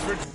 for...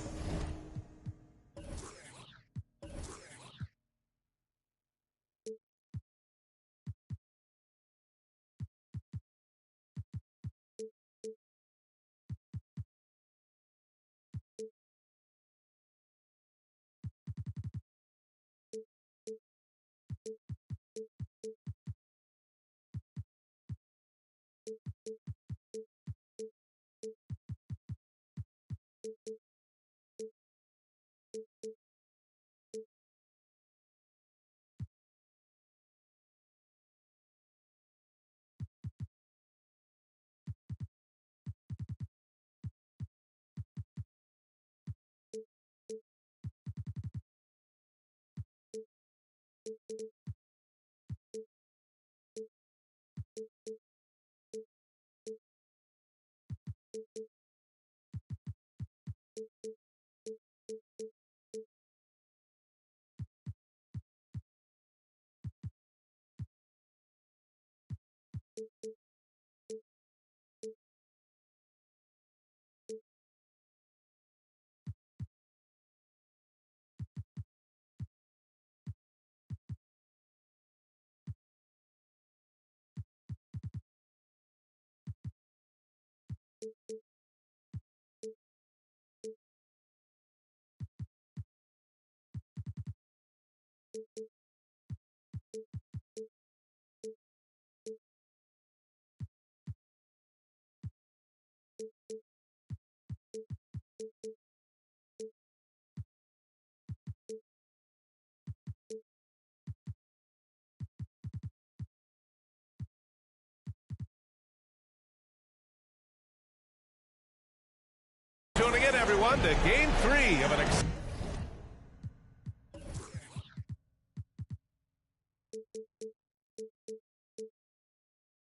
Tuning in, everyone, to Game 3 of an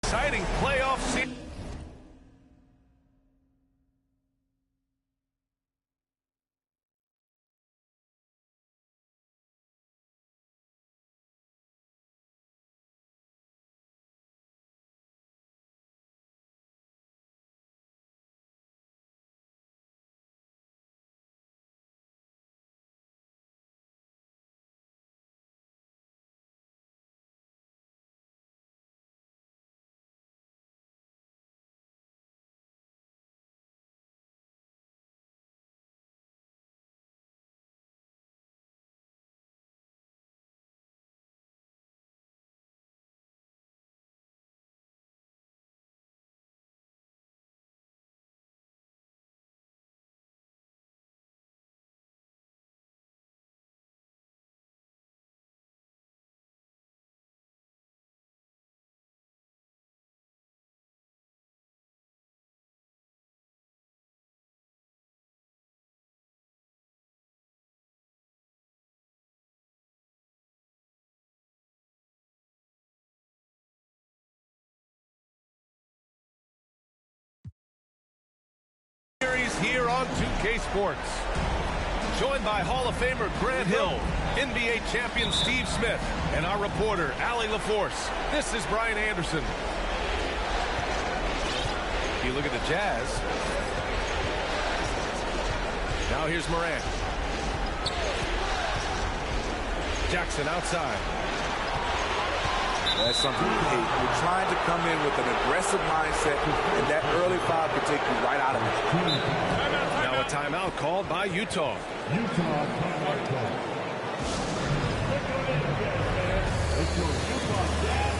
exciting playoff season. Here on 2K Sports. Joined by Hall of Famer Grant Hill, NBA champion Steve Smith, and our reporter, Allie LaForce. This is Brian Anderson. You look at the Jazz. Now here's Morant. Jackson outside. That's something you hate. You're trying to come in with an aggressive mindset, and that early foul could take you right out of it. Now a timeout called by Utah. Utah timeout call. It's your Utah Jazz.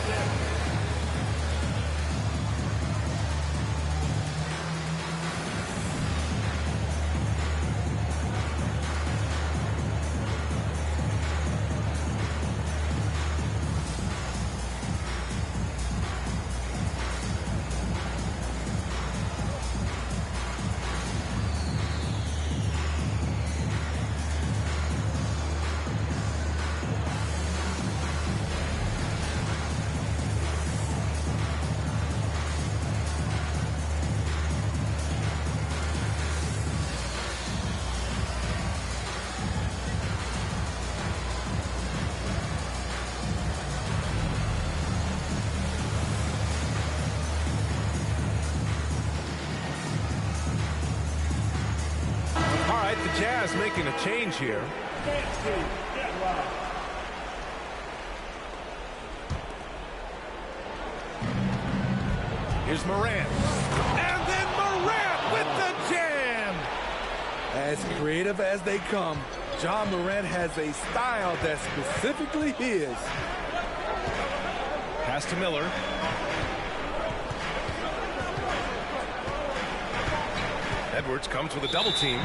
Grizzlies making a change here. Here's Morant. And then Morant with the jam! As creative as they come, Ja Morant has a style that's specifically his. Pass to Miller. Edwards comes with a double team.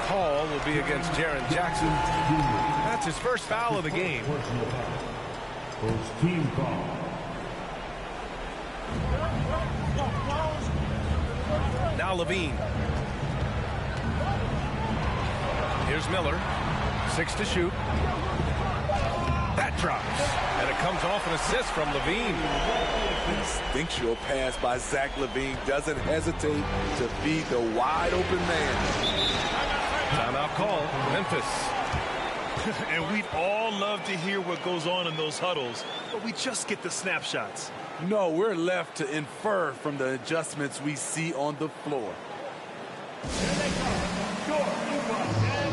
Call will be against Jaren Jackson. That's his first foul of the game. First team foul. Now Levine. Here's Miller. 6 to shoot. That drops. And it comes off an assist from Levine. Instinctual pass by Zach LaVine doesn't hesitate to feed the wide open man. Timeout call, Memphis. And we'd all love to hear what goes on in those huddles, but we just get the snapshots. No, we're left to infer from the adjustments we see on the floor. Here they come. Short, you want 10.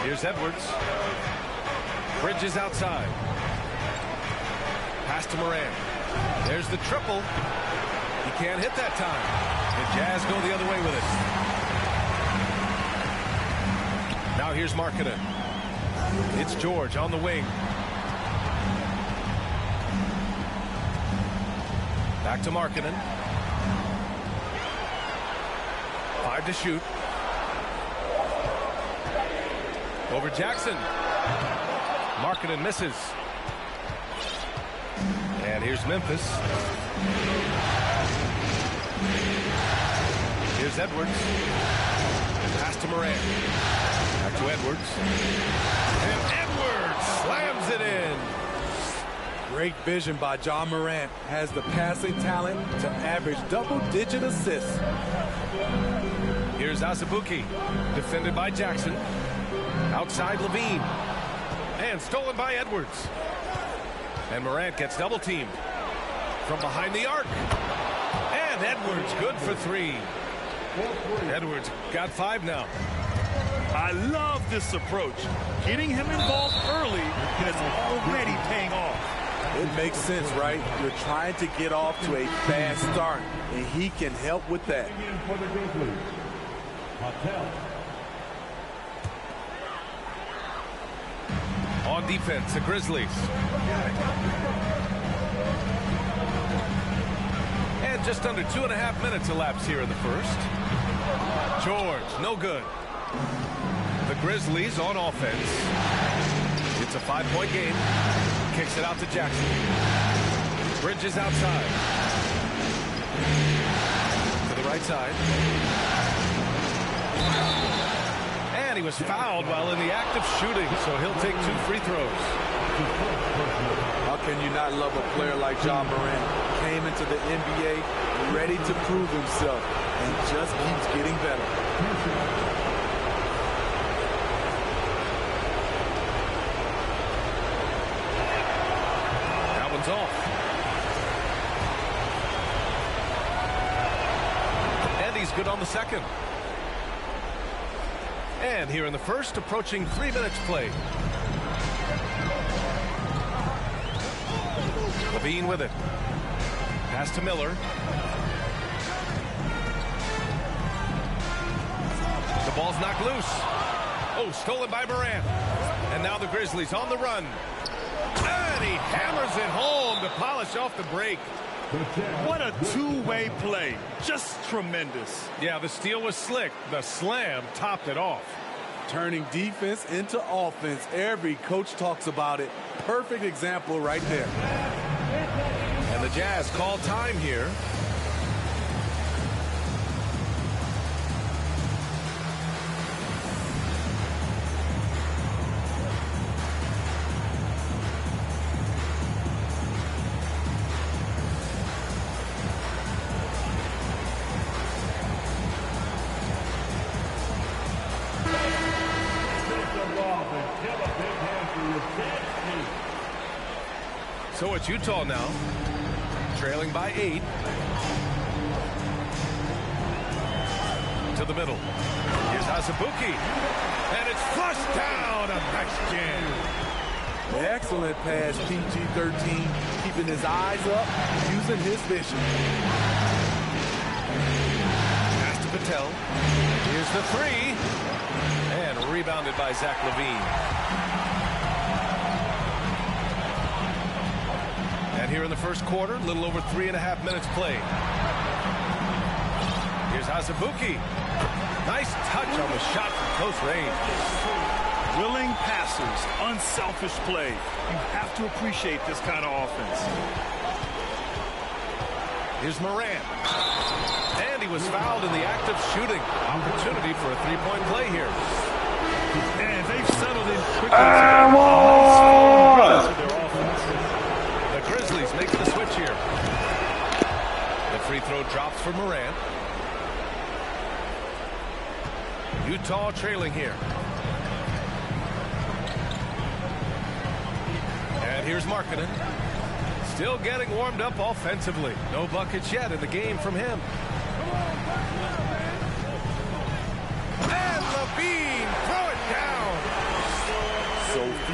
Here's Edwards. Bridges outside. Pass to Morant. There's the triple. He can't hit that time. The Jazz go the other way with it. Now here's Markkanen. It's George on the wing. Back to Markkanen. 5 to shoot. Over Jackson. Markkanen misses. And here's Memphis. Here's Edwards. Pass to Morant. Back to Edwards. And Edwards slams it in. Great vision by John Morant. Has the passing talent to average double-digit assists. Here's Azubuike. Defended by Jackson. Outside Levine. And stolen by Edwards. And Morant gets double-teamed. From behind the arc. And Edwards good for 3. Edwards got 5 now. I love this approach. Getting him involved early is already paying off. It makes sense, right? You're trying to get off to a fast start, and he can help with that. For the Grizzlies, Patel. On defense, the Grizzlies. And just under 2.5 minutes elapsed here in the first. George, no good. The Grizzlies on offense. It's a 5-point game. Kicks it out to Jackson. Bridges outside. To the right side. And he was fouled while in the act of shooting, so he'll take 2 free throws. How can you not love a player like John Morant? Came into the NBA ready to prove himself and just keeps getting better. That one's off. And he's good on the second. And here in the first, approaching 3 minutes played. Levine with it. Pass to Miller. The ball's knocked loose. Oh, stolen by Morant. And now the Grizzlies on the run. And he hammers it home to polish off the break. What a two-way play. Just tremendous. Yeah, the steal was slick. The slam topped it off. Turning defense into offense. Every coach talks about it. Perfect example right there. And the Jazz call time here. So it's Utah now, trailing by 8. To the middle. Here's Azubuike. And it's flushed down. A nice jam. Excellent pass, PG-13. Keeping his eyes up, using his vision. Pass to Patel. Here's the 3. And rebounded by Zach LaVine. And here in the first quarter, a little over 3.5 minutes played. Here's Azubuike. Nice touch on the shot from close range. Willing passers, unselfish play. You have to appreciate this kind of offense. Here's Morant. And he was fouled in the act of shooting. Opportunity for a 3-point play here. And they've settled in quickly. The Grizzlies make the switch here. The free throw drops for Morant. Utah trailing here. And here's Markkanen. Still getting warmed up offensively. No buckets yet in the game from him. And LaVine, throw it down.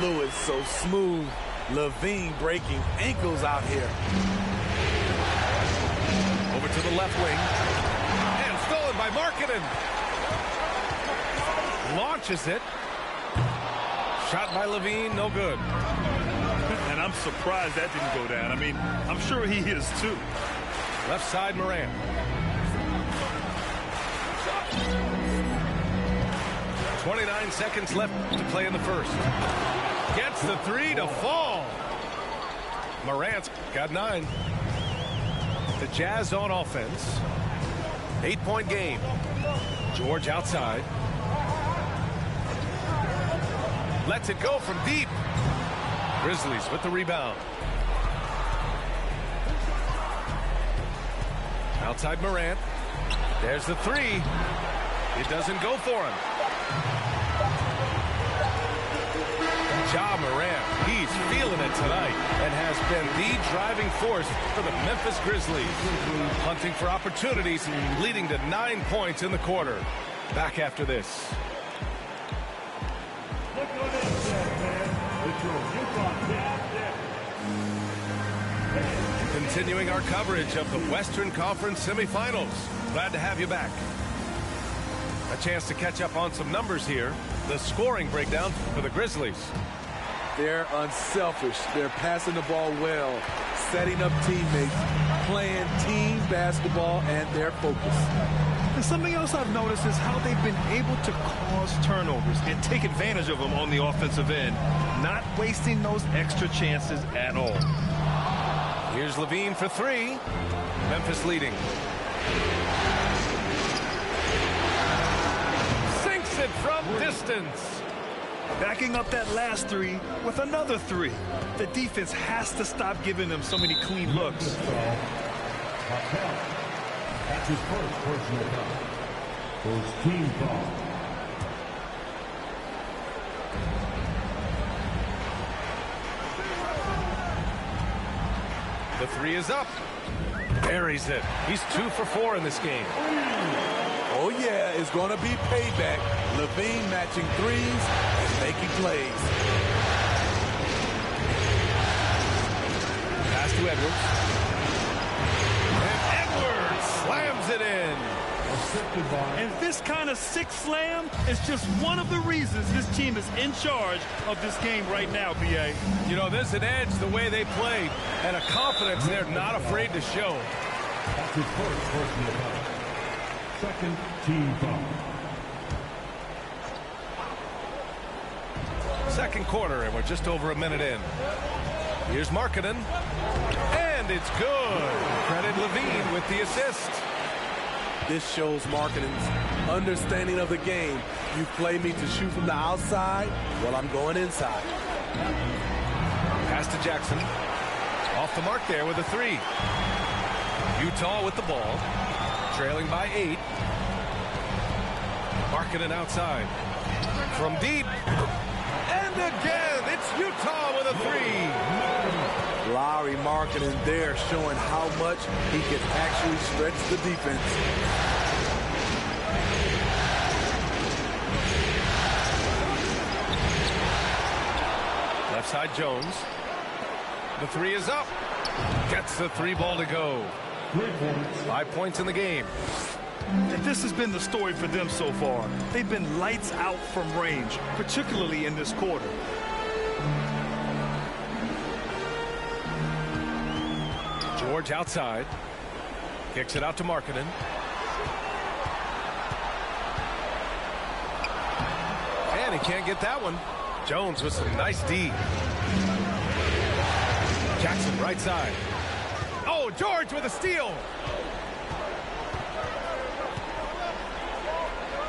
fluid, so smooth. Levine breaking ankles out here. Over to the left wing. And stolen by Markkanen. Launches it. Shot by Levine, no good. And I'm surprised that didn't go down. I mean, I'm sure he is too. Left side, Morant. .29 seconds left to play in the first. Gets the three to fall. Morant's got 9. The Jazz on offense. 8-point game. George outside. Lets it go from deep. Grizzlies with the rebound. Outside Morant. There's the three. It doesn't go for him. Ja Morant, he's feeling it tonight and has been the driving force for the Memphis Grizzlies. Hunting for opportunities, leading to 9 points in the quarter. Back after this. Continuing our coverage of the Western Conference semifinals. Glad to have you back. A chance to catch up on some numbers here. The scoring breakdown for the Grizzlies. They're unselfish. They're passing the ball well, setting up teammates, playing team basketball, and they're focused. And something else I've noticed is how they've been able to cause turnovers and take advantage of them on the offensive end, not wasting those extra chances at all. Here's Levine for three. Memphis leading. Sinks it from distance. Backing up that last three with another three. The defense has to stop giving them so many clean looks. That's his first personal foul. First team foul. The three is up. Buries it. He's 2 for 4 in this game. Oh, yeah, it's going to be payback. Levine matching threes and making plays. Pass to Edwards. And Edwards slams it in. And this kind of sick slam is just one of the reasons this team is in charge of this game right now, B.A. You know, there's an edge the way they played and a confidence they're not afraid to show. That's his first personal foul. Second team foul. Second quarter, and we're just over a minute in. Here's Markkanen. And it's good. Credit Levine with the assist. This shows Markkanen's understanding of the game. You play me to shoot from the outside, well, I'm going inside. Pass to Jackson. Off the mark there with a three. Utah with the ball. Trailing by 8. Markkanen outside. From deep. And again, it's Utah with a three. Lowry Markkanen there showing how much he can actually stretch the defense. Left side Jones. The three is up. Gets the three ball to go. 5 points in the game. And this has been the story for them so far. They've been lights out from range, particularly in this quarter. George outside. Kicks it out to Markkanen. And he can't get that one. Jones with some nice D. Jackson right side. Oh, George with a steal.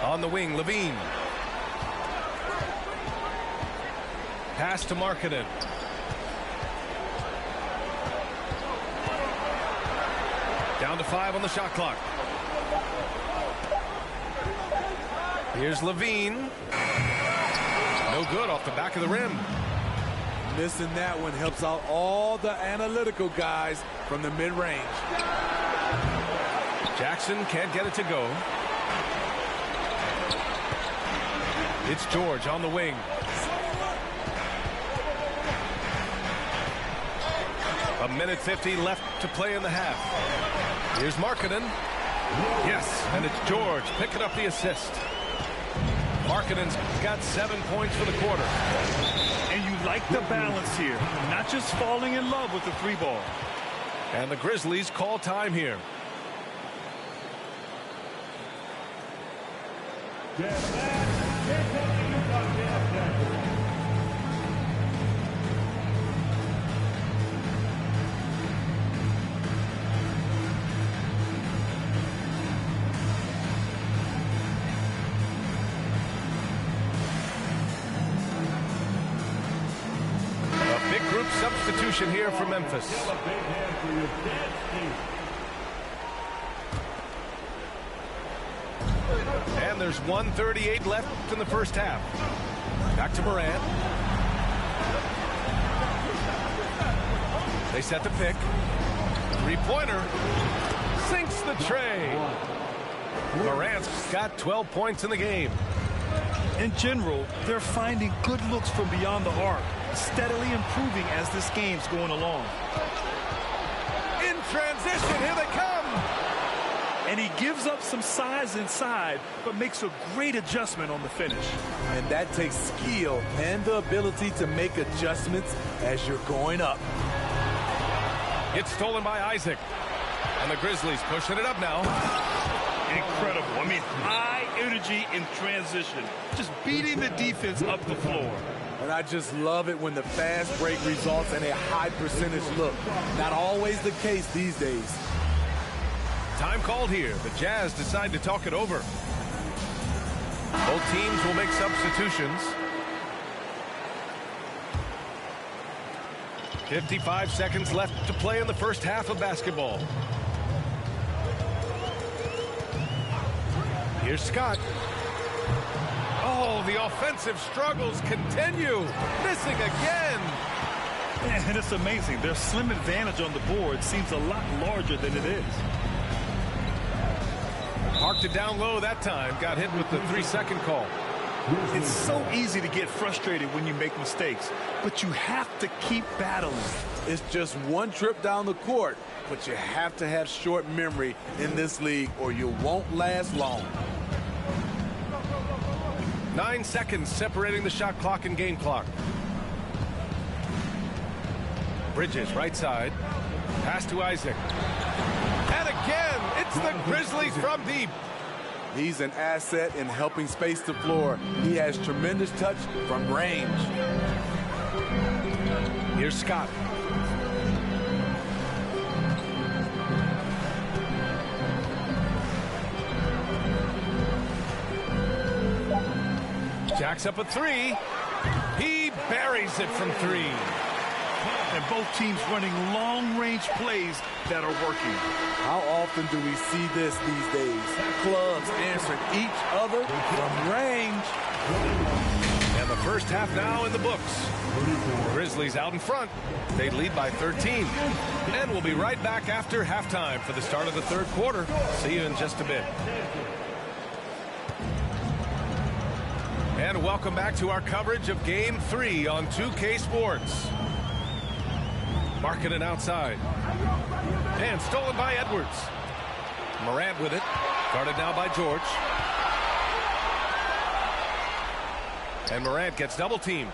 On the wing, Levine. Pass to Markkanen. Down to 5 on the shot clock. Here's Levine. No good off the back of the rim. Missing that one helps out all the analytical guys from the mid-range. Jackson can't get it to go. It's George on the wing. A minute 50 left to play in the half. Here's Markkanen. Yes, and it's George picking up the assist. Markkanen's got 7 points for the quarter. And you like the balance here, not just falling in love with the three ball. And the Grizzlies call time here. Group substitution here for Memphis. And there's 1:38 left in the first half. Back to Morant. They set the pick. Three-pointer. Sinks the tray. Morant's got 12 points in the game. In general, they're finding good looks from beyond the arc, steadily improving as this game's going along. In transition, here they come! And he gives up some size inside, but makes a great adjustment on the finish. And that takes skill and the ability to make adjustments as you're going up. It's stolen by Isaac. And the Grizzlies pushing it up now. Incredible. I mean, high energy in transition. Just beating the defense up the floor. And I just love it when the fast break results in a high percentage look. Not always the case these days. Time called here. The Jazz decide to talk it over. Both teams will make substitutions. 55 seconds left to play in the first half of basketball. Here's Scott. Oh, the offensive struggles continue. Missing again. And it's amazing. Their slim advantage on the board seems a lot larger than it is. Parked it down low that time. Got hit with the 3-second call. It's so easy to get frustrated when you make mistakes, but you have to keep battling. It's just one trip down the court, but you have to have short memory in this league or you won't last long. 9 seconds separating the shot clock and game clock. Bridges, right side. Pass to Isaac. And again, it's the Grizzlies from deep. He's an asset in helping space the floor. He has tremendous touch from range. Here's Scott. Jacks up a three. He buries it from three. And both teams running long-range plays that are working. How often do we see this these days? Clubs answering each other from range. And the first half now in the books. Grizzlies out in front. They lead by 13. And we'll be right back after halftime for the start of the third quarter. See you in just a bit. And welcome back to our coverage of Game 3 on 2K Sports. Markkanen outside. And stolen by Edwards. Morant with it. Guarded now by George. And Morant gets double-teamed.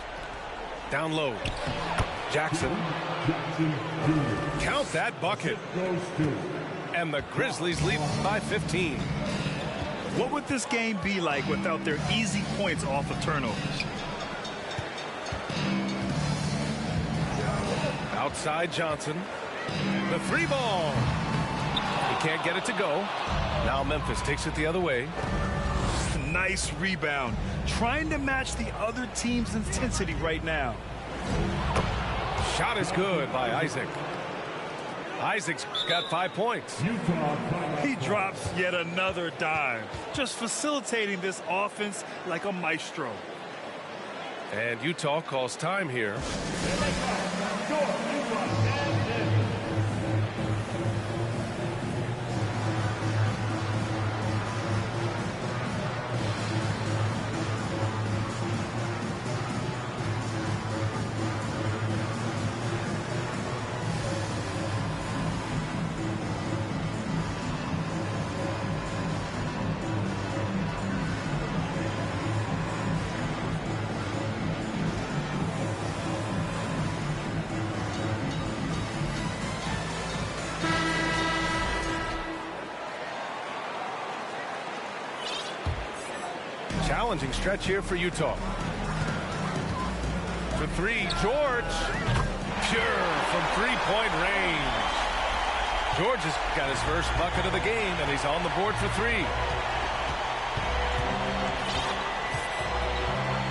Down low. Jackson. Count that bucket. And the Grizzlies lead by 15. What would this game be like without their easy points off of turnovers? Outside Johnson. The three ball. He can't get it to go. Now Memphis takes it the other way. Nice rebound. Trying to match the other team's intensity right now. Shot is good by Isaac. Isaac's got 5 points. He drops yet another dime. Just facilitating this offense like a maestro. And Utah calls time here. challenging stretch here for Utah. For three, George. Pure from three-point range. George has got his first bucket of the game, and he's on the board for three.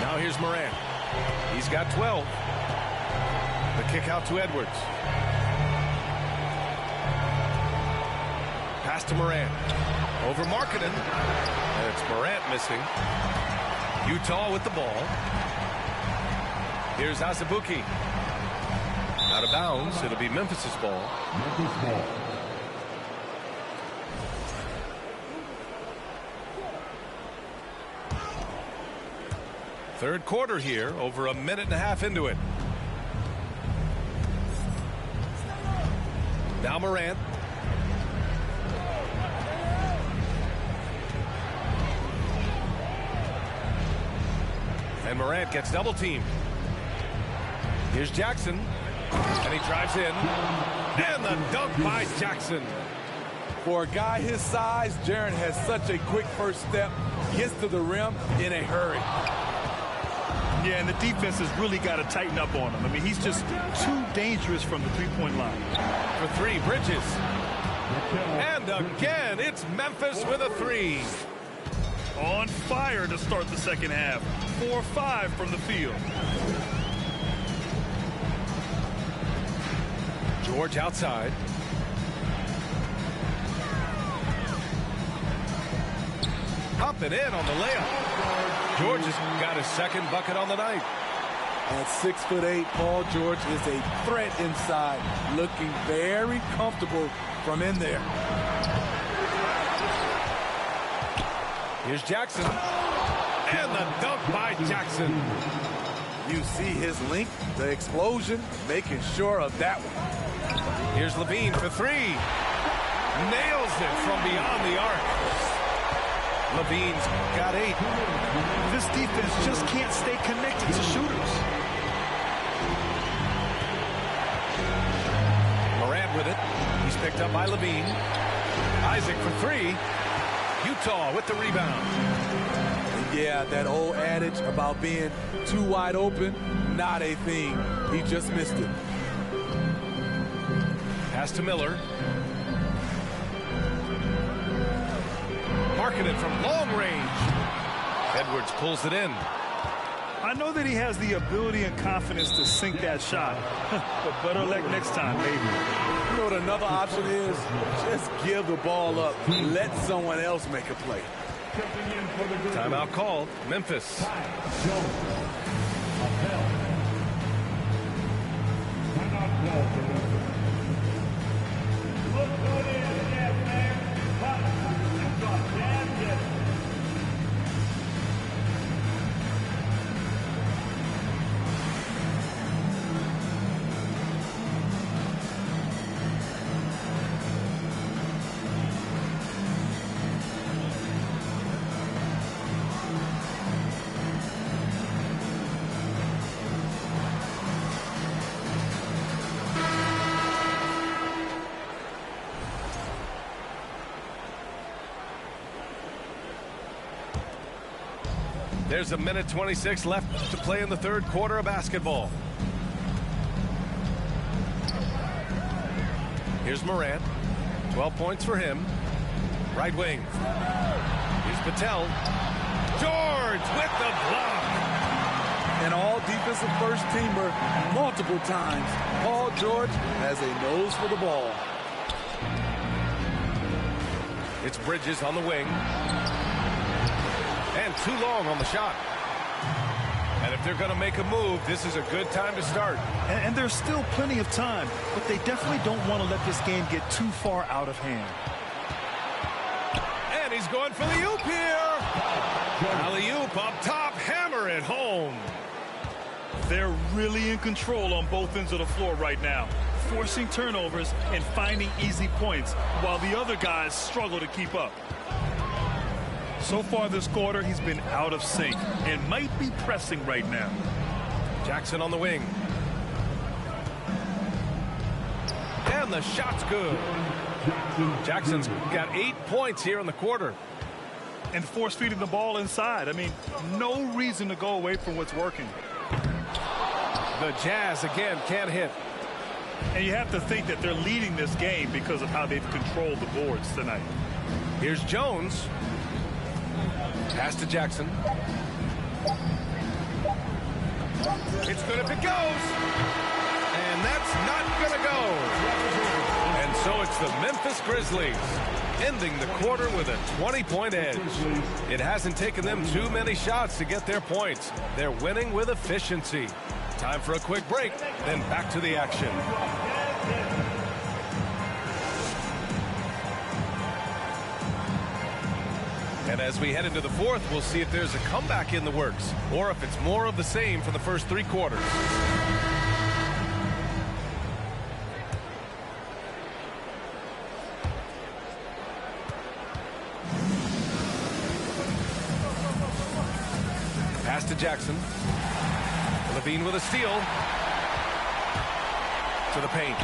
Now here's Morant. He's got 12. The kick out to Edwards. Pass to Morant. Over Markkanen. And it's Morant missing. Utah with the ball. Here's Azubuike. Out of bounds. It'll be Memphis's ball. Memphis ball. Third quarter here, over a minute and a half into it. Now Morant. And Morant gets double teamed. Here's Jackson. And he drives in. And the dunk by Jackson. For a guy his size, Jaren has such a quick first step. Gets to the rim in a hurry. Yeah, and the defense has really got to tighten up on him. I mean, he's just too dangerous from the three-point line. For three, Bridges. And again, it's Memphis with a three. On fire to start the second half. 4-5 from the field. George outside. Up and in on the layup. George has got his second bucket on the night. At 6'8", Paul George is a threat inside, looking very comfortable from in there. Here's Jackson. And the dunk by Jackson. You see his length, the explosion, making sure of that one. Here's Levine for three. Nails it from beyond the arc. Levine's got 8. This defense just can't stay connected to shooters. Morant with it. He's picked up by Levine. Isaac for three. Utah with the rebound. Yeah, that old adage about being too wide open, not a thing. He just missed it. Pass to Miller. Markkanen from long range. Edwards pulls it in. I know that he has the ability and confidence to sink that shot. But better luck next time, maybe. You know what another option is? Just give the ball up. Let someone else make a play. Timeout called. Memphis. There's a minute 26 left to play in the third quarter of basketball. Here's Morant. 12 points for him. Right wing. Here's Patel. George with the block. An all-defensive first-teamer multiple times. Paul George has a nose for the ball. It's Bridges on the wing. And too long on the shot. And if they're going to make a move, this is a good time to start. And there's still plenty of time, but they definitely don't want to let this game get too far out of hand. And he's going for the oop here. Alley-oop up top, hammer it home. They're really in control on both ends of the floor right now, forcing turnovers and finding easy points, while the other guys struggle to keep up. So far this quarter, he's been out of sync and might be pressing right now. Jackson on the wing. And the shot's good. Jackson's got 8 points here in the quarter. and force feeding the ball inside. I mean, no reason to go away from what's working. The Jazz again can't hit. And you have to think that they're leading this game because of how they've controlled the boards tonight. Here's Jones. Pass to Jackson. It's good if it goes. And that's not going to go. And so it's the Memphis Grizzlies ending the quarter with a 20-point edge. It hasn't taken them too many shots to get their points. They're winning with efficiency. Time for a quick break, then back to the action. And as we head into the fourth, we'll see if there's a comeback in the works or if it's more of the same for the first three quarters. Pass to Jackson. Levine with a steal. To the paint.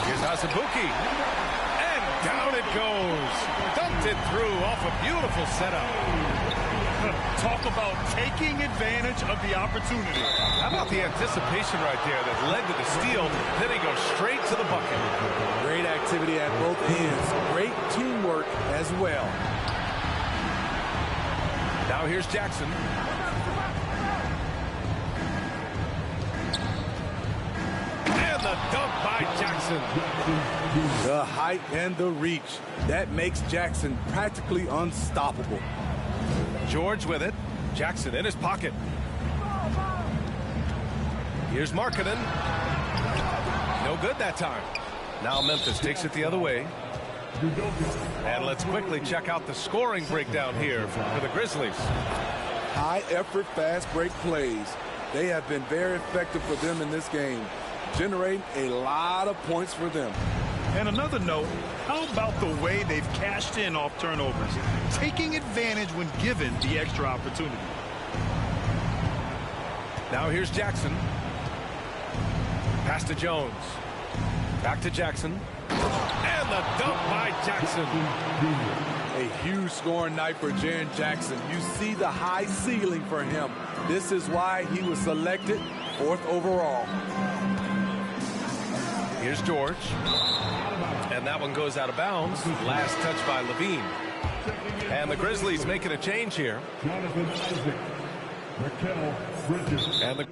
Here's Azubuike. And down it goes. Dumped it through off a beautiful setup. Talk about taking advantage of the opportunity. How about the anticipation right there that led to the steal? Then he goes straight to the bucket. Great activity at both ends. Great teamwork as well. Now here's Jackson. And the dunk by Jackson. The height and the reach. That makes Jackson practically unstoppable. George with it. Jackson in his pocket. Here's Markkanen. No good that time. Now Memphis takes it the other way. And let's quickly check out the scoring breakdown here for the Grizzlies. High effort, fast break plays. They have been very effective for them in this game, generating a lot of points for them. And another note, how about the way they've cashed in off turnovers, taking advantage when given the extra opportunity. Now here's Jackson. Pass to Jones. Back to Jackson. And the dunk by Jackson. A huge scoring night for Jaren Jackson. You see the high ceiling for him. This is why he was selected 4th overall. Here's George. And that one goes out of bounds. Last touch by Levine. And the Grizzlies making a change here. Jonathan Isaac. Raquel Bridges. And